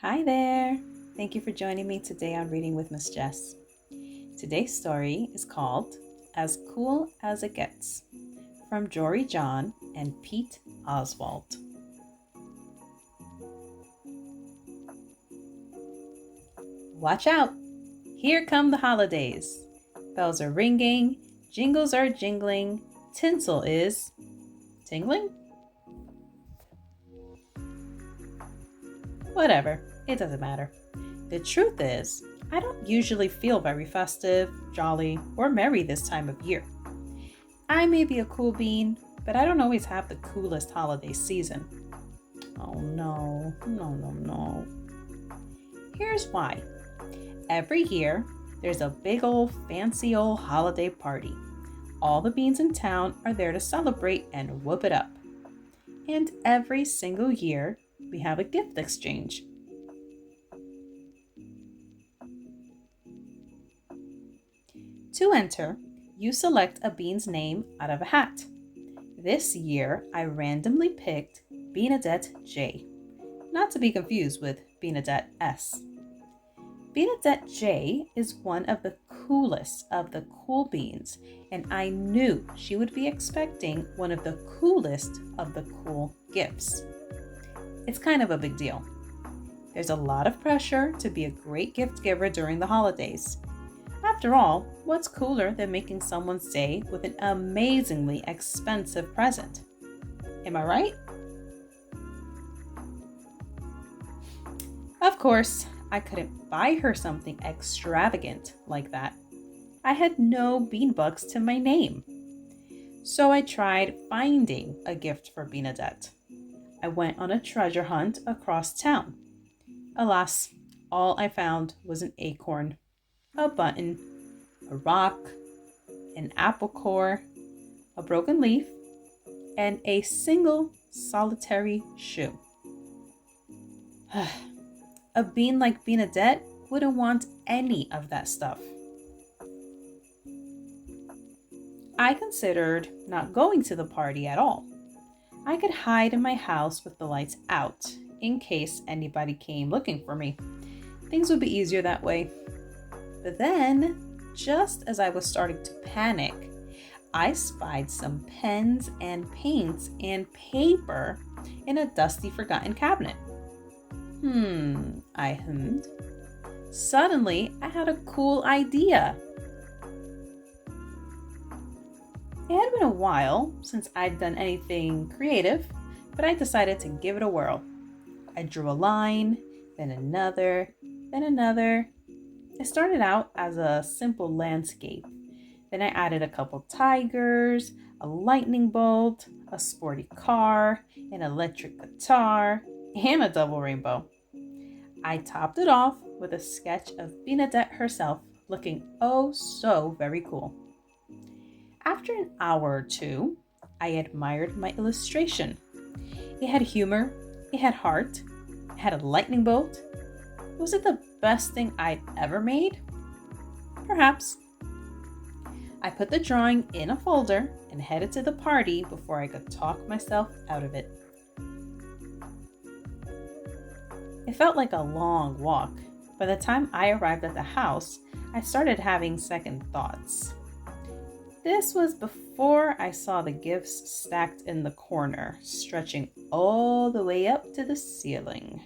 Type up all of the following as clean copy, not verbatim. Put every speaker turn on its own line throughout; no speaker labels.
Hi there! Thank you for joining me today on Reading with Miss Jess. Today's story is called As Cool as It Gets from Jory John and Pete Oswald. Watch out! Here come the holidays. Bells are ringing, jingles are jingling, tinsel is tingling? Whatever, it doesn't matter. The truth is, I don't usually feel very festive, jolly, or merry this time of year. I may be a cool bean, but I don't always have the coolest holiday season. Oh no. Here's why. Every year, there's a big old fancy old holiday party. All the beans in town are there to celebrate and whoop it up. And every single year, we have a gift exchange. To enter, you select a bean's name out of a hat. This year, I randomly picked Beanadette J, not to be confused with Beanadette S. Beanadette J is one of the coolest of the cool beans, and I knew she would be expecting one of the coolest of the cool gifts. It's kind of a big deal. There's a lot of pressure to be a great gift giver during the holidays. After all, what's cooler than making someone's day with an amazingly expensive present? Am I right? Of course, I couldn't buy her something extravagant like that. I had no bean bucks to my name. So I tried finding a gift for Beanadette. I went on a treasure hunt across town. Alas, all I found was an acorn, a button, a rock, an apple core, a broken leaf, and a single solitary shoe. A bean like Beanadette wouldn't want any of that stuff. I considered not going to the party at all. I could hide in my house with the lights out in case anybody came looking for me. Things would be easier that way. But then, just as I was starting to panic, I spied some pens and paints and paper in a dusty, forgotten cabinet. I hummed. Suddenly, I had a cool idea. It had been a while since I'd done anything creative, but I decided to give it a whirl. I drew a line, then another. It started out as a simple landscape. Then I added a couple tigers, a lightning bolt, a sporty car, an electric guitar, and a double rainbow. I topped it off with a sketch of Beanadette herself looking oh so very cool. After an hour or two, I admired my illustration. It had humor, it had heart, it had a lightning bolt. Was it the best thing I'd ever made? Perhaps. I put the drawing in a folder and headed to the party before I could talk myself out of it. It felt like a long walk. By the time I arrived at the house, I started having second thoughts. This was before I saw the gifts stacked in the corner, stretching all the way up to the ceiling.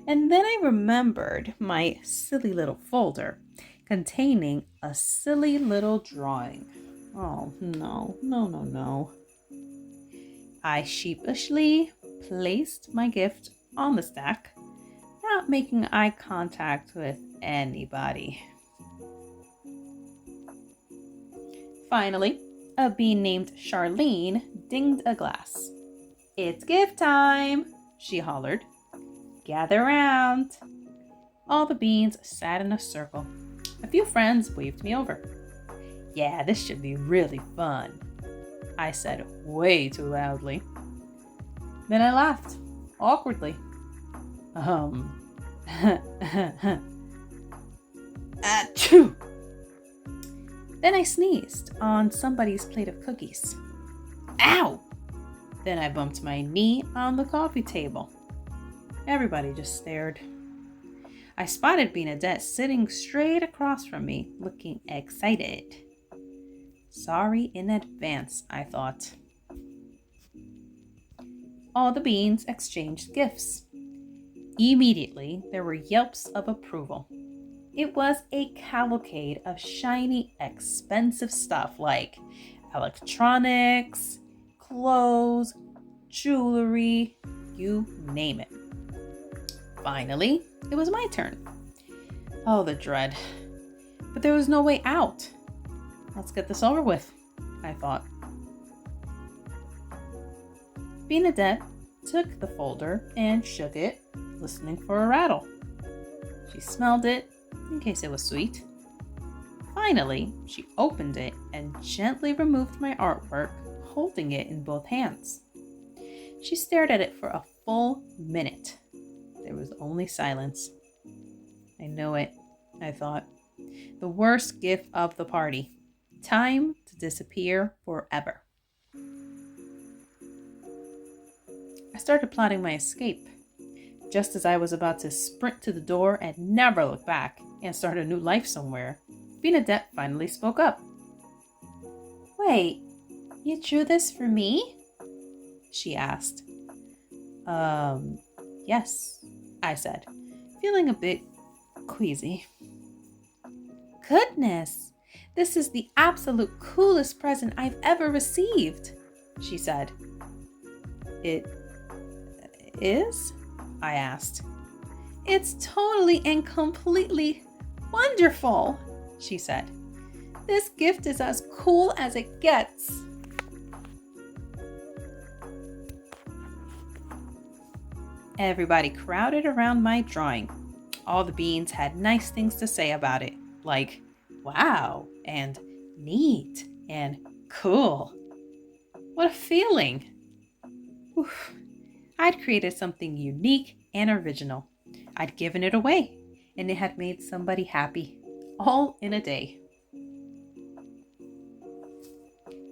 And then I remembered my silly little folder containing a silly little drawing. Oh, no. I sheepishly placed my gift on the stack, not making eye contact with anybody. Finally, a bean named Charlene dinged a glass. "It's gift time," she hollered. "Gather round." All the beans sat in a circle. A few friends waved me over. "Yeah, this should be really fun," I said way too loudly. Then I laughed, awkwardly. Achoo! Then I sneezed on somebody's plate of cookies. Ow! Then I bumped my knee on the coffee table. Everybody just stared. I spotted Beanadette sitting straight across from me, looking excited. Sorry in advance, I thought. All the beans exchanged gifts. Immediately, there were yelps of approval. It was a cavalcade of shiny, expensive stuff like electronics, clothes, jewelry, you name it. Finally, it was my turn. Oh, the dread. But there was no way out. Let's get this over with, I thought. Beanadette took the folder and shook it, listening for a rattle. She smelled it, in case it was sweet. Finally, she opened it and gently removed my artwork, holding it in both hands. She stared at it for a full minute. There was only silence. I know it, I thought. The worst gift of the party. Time to disappear forever. I started plotting my escape. Just as I was about to sprint to the door and never look back and start a new life somewhere, Beanadette finally spoke up. "Wait, you drew this for me?" she asked. Yes, I said, feeling a bit queasy. "Goodness, this is the absolute coolest present I've ever received," she said. "It is?" I asked. "It's totally and completely wonderful," she said. "This gift is as cool as it gets." Everybody crowded around my drawing. All the beans had nice things to say about it, like wow and neat and cool. What a feeling! Oof. I'd created something unique and original. I'd given it away, and it had made somebody happy, all in a day.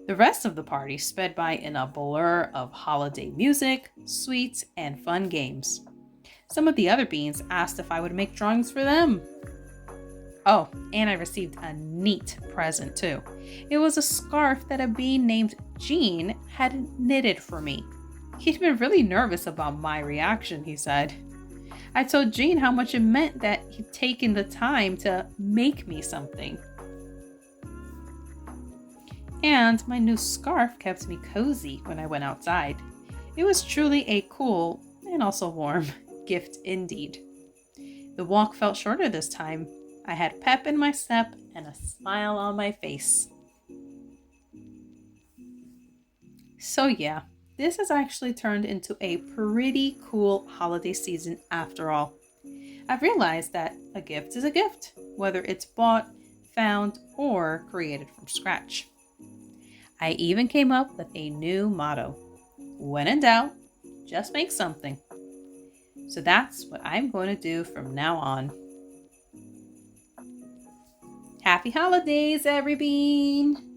The rest of the party sped by in a blur of holiday music, sweets, and fun games. Some of the other beans asked if I would make drawings for them. Oh, and I received a neat present too. It was a scarf that a bean named Jean had knitted for me. He'd been really nervous about my reaction, he said. I told Jean how much it meant that he'd taken the time to make me something. And my new scarf kept me cozy when I went outside. It was truly a cool and also warm gift indeed. The walk felt shorter this time. I had pep in my step and a smile on my face. So yeah, this has actually turned into a pretty cool holiday season after all. I've realized that a gift is a gift, whether it's bought, found, or created from scratch. I even came up with a new motto. When in doubt, just make something. So that's what I'm going to do from now on. Happy holidays, every bean!